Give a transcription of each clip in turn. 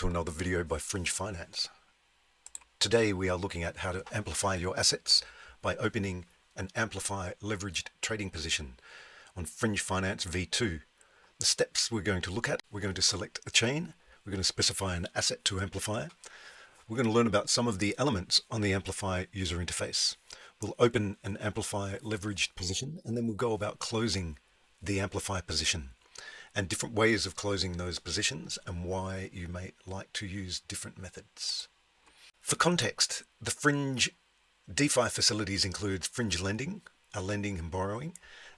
to another video by Fringe Finance. Today we are looking at how to amplify your assets by opening an Amplify leveraged trading position on Fringe Finance V2. The steps we're going to look at: we're going to select a chain, we're going to specify an asset to amplify, we're going to learn about some of the elements on the Amplify user interface. We'll open an Amplify leveraged position, and then we'll go about closing the Amplify position and different ways of closing those positions and why you may like to use different methods. For context, the Fringe DeFi facilities include Fringe lending, our lending and borrowing,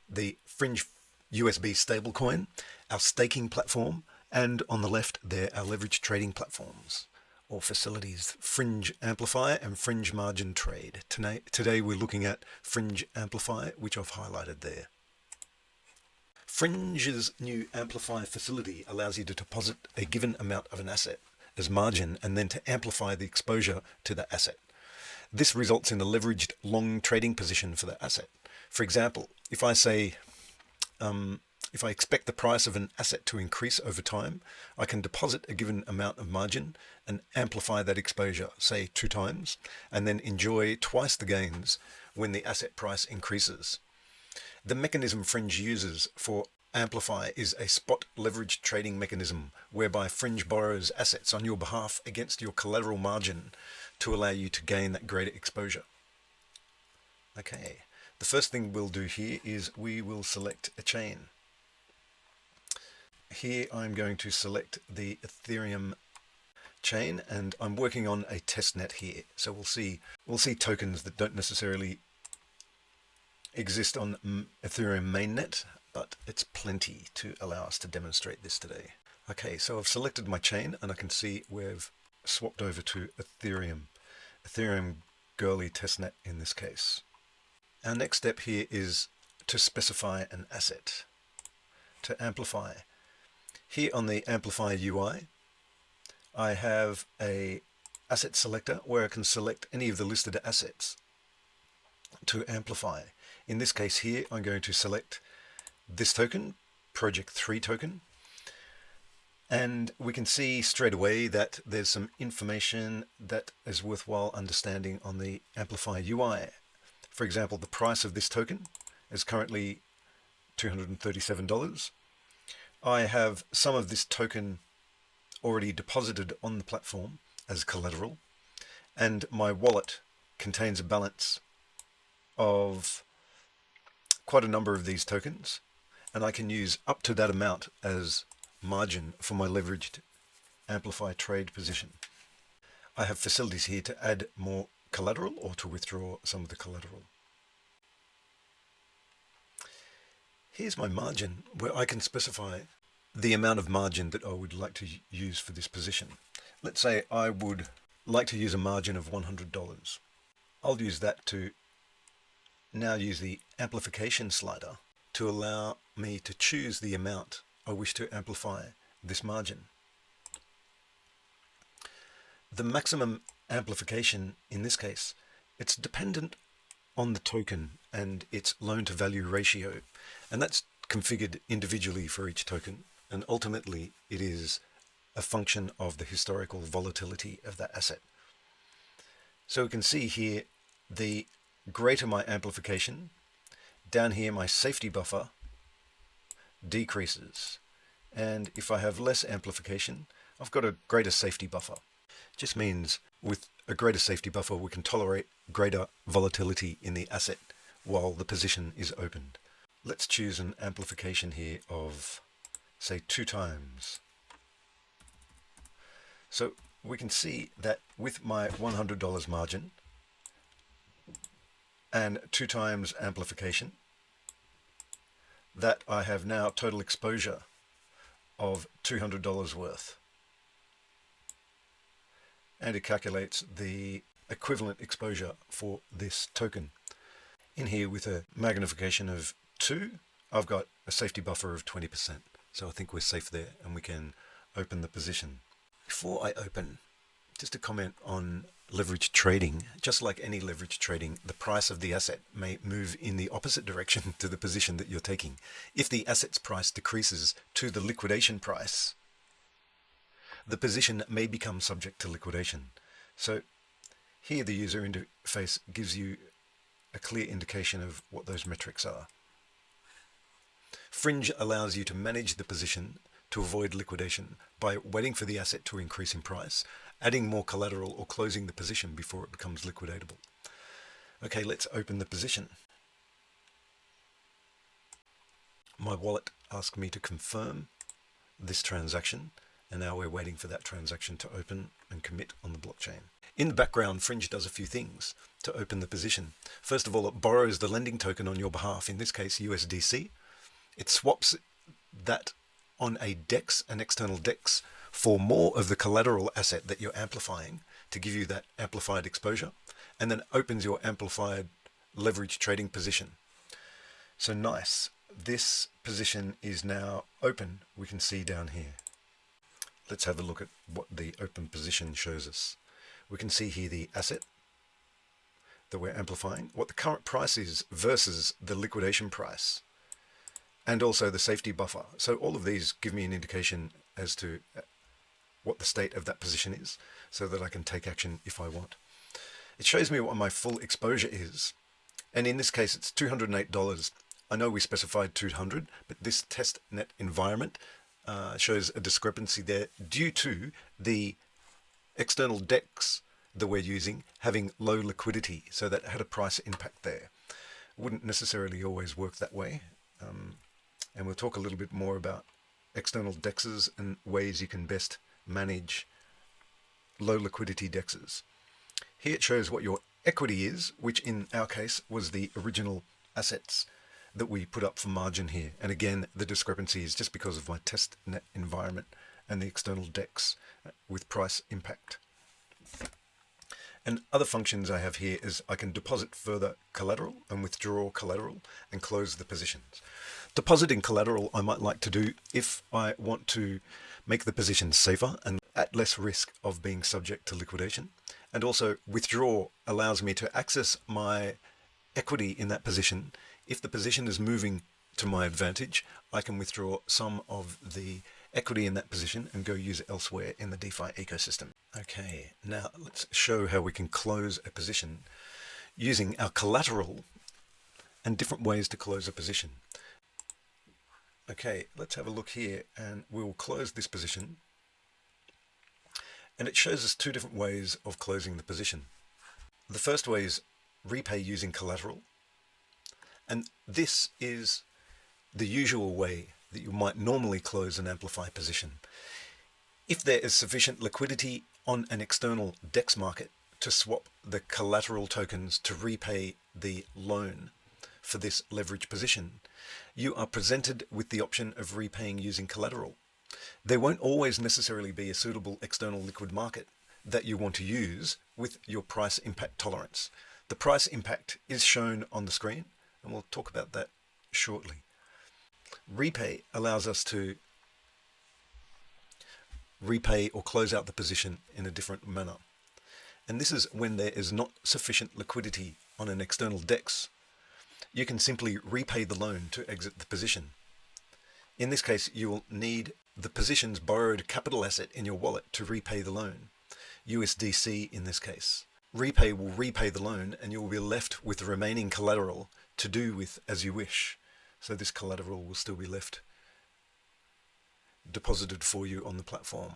the Fringe USB stablecoin, our staking platform, and on the left there our leverage trading platforms or facilities, Fringe Amplify and Fringe Margin Trade. Today we're looking at Fringe Amplify, which I've highlighted there. Fringe's new Amplify facility allows you to deposit a given amount of an asset as margin and then to amplify the exposure to the asset. This results in a leveraged long trading position for the asset. For example, if I say, if I expect the price of an asset to increase over time, I can deposit a given amount of margin and amplify that exposure, say 2 times, and then enjoy twice the gains when the asset price increases. The mechanism Fringe uses for Amplify is a spot leverage trading mechanism whereby Fringe borrows assets on your behalf against your collateral margin to allow you to gain that greater exposure. Okay, the first thing we'll do here is we will select a chain. Here I'm going to select the Ethereum chain, and I'm working on a testnet here. So we'll see tokens that don't necessarily exist on Ethereum mainnet, but it's plenty to allow us to demonstrate this today. Okay, so I've selected my chain and I can see we've swapped over to Ethereum girly testnet in this case. Our next step here is to specify an asset to amplify. Here on the Amplify UI, I have a asset selector where I can select any of the listed assets to amplify. In this case here, I'm going to select this token, Project 3 token, and we can see straight away that there's some information that is worthwhile understanding on the Amplify UI. For example, the price of this token is currently $237. I have some of this token already deposited on the platform as collateral, and my wallet contains a balance of quite a number of these tokens, and I can use up to that amount as margin for my leveraged Amplify trade position. I have facilities here to add more collateral or to withdraw some of the collateral. Here's my margin where I can specify the amount of margin that I would like to use for this position. Let's say I would like to use a margin of $100. I'll use that to now use the amplification slider to allow me to choose the amount I wish to amplify this margin. The maximum amplification in this case, it's dependent on the token and its loan to value ratio, and that's configured individually for each token, and ultimately it is a function of the historical volatility of that asset. So we can see here, the greater my amplification, down here my safety buffer decreases, and if I have less amplification, I've got a greater safety buffer. Just means with a greater safety buffer we can tolerate greater volatility in the asset while the position is opened. Let's choose an amplification here of say 2 times. So we can see that with my $100 margin and 2 times amplification, that I have now total exposure of $200 worth. And it calculates the equivalent exposure for this token. In here with a magnification of 2, I've got a safety buffer of 20%. So I think we're safe there and we can open the position. Before I open, just a comment on leverage trading. Just like any leverage trading, the price of the asset may move in the opposite direction to the position that you're taking. If the asset's price decreases to the liquidation price, the position may become subject to liquidation. So here the user interface gives you a clear indication of what those metrics are. Fringe allows you to manage the position to avoid liquidation by waiting for the asset to increase in price, adding more collateral, or closing the position before it becomes liquidatable. Okay, let's open the position. My wallet asked me to confirm this transaction, and now we're waiting for that transaction to open and commit on the blockchain. In the background, Fringe does a few things to open the position. First of all, it borrows the lending token on your behalf, in this case USDC. It swaps that on a DEX, an external DEX, for more of the collateral asset that you're amplifying to give you that amplified exposure, and then opens your amplified leverage trading position. So nice. This position is now open, we can see down here. Let's have a look at what the open position shows us. We can see here the asset that we're amplifying, what the current price is versus the liquidation price, and also the safety buffer. So all of these give me an indication as to what the state of that position is, so that I can take action if I want. It shows me what my full exposure is, and in this case it's $208. I know we specified 200, but this test net environment shows a discrepancy there due to the external DEX that we're using having low liquidity, so that had a price impact there. Wouldn't necessarily always work that way, and we'll talk a little bit more about external DEXs and ways you can best manage low liquidity DEXs. Here it shows what your equity is, which in our case was the original assets that we put up for margin here. And again, the discrepancy is just because of my test net environment and the external DEX with price impact. And other functions I have here is I can deposit further collateral and withdraw collateral and close the positions. Depositing collateral I might like to do if I want to make the position safer and at less risk of being subject to liquidation. And also withdraw allows me to access my equity in that position. If the position is moving to my advantage, I can withdraw some of the equity in that position and go use it elsewhere in the DeFi ecosystem. Okay, now let's show how we can close a position using our collateral and different ways to close a position. Okay, let's have a look here, and we'll close this position. And it shows us two different ways of closing the position. The first way is repay using collateral. And this is the usual way that you might normally close an Amplify position. If there is sufficient liquidity on an external DEX market to swap the collateral tokens to repay the loan for this leverage position, you are presented with the option of repaying using collateral. There won't always necessarily be a suitable external liquid market that you want to use with your price impact tolerance. The price impact is shown on the screen, and we'll talk about that shortly. Repay allows us to repay or close out the position in a different manner. And this is when there is not sufficient liquidity on an external DEX. You can simply repay the loan to exit the position. In this case, you will need the position's borrowed capital asset in your wallet to repay the loan, USDC in this case. Repay will repay the loan, and you will be left with the remaining collateral to do with as you wish. So this collateral will still be left deposited for you on the platform.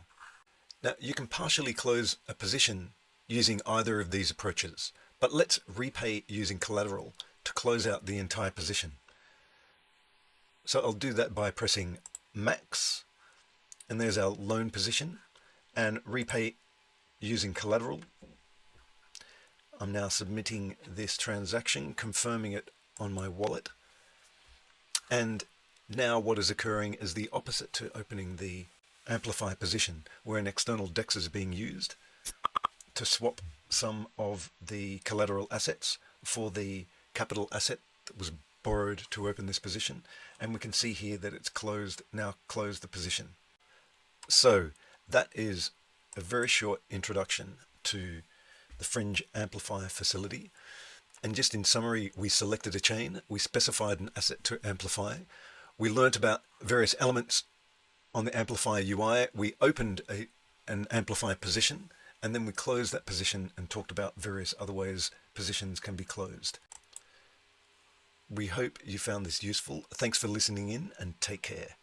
Now, you can partially close a position using either of these approaches, but let's repay using collateral to close out the entire position. So I'll do that by pressing max, and there's our loan position, and repay using collateral. I'm now submitting this transaction, confirming it on my wallet. And now what is occurring is the opposite to opening the Amplify position, where an external DEX is being used to swap some of the collateral assets for the capital asset that was borrowed to open this position. And we can see here that it's closed, now closed the position. So that is a very short introduction to the Fringe Amplify facility. And just in summary, we selected a chain, we specified an asset to amplify, we learnt about various elements on the Amplify UI, we opened a an amplify position, and then we closed that position and talked about various other ways positions can be closed. We hope you found this useful. Thanks for listening in, and take care.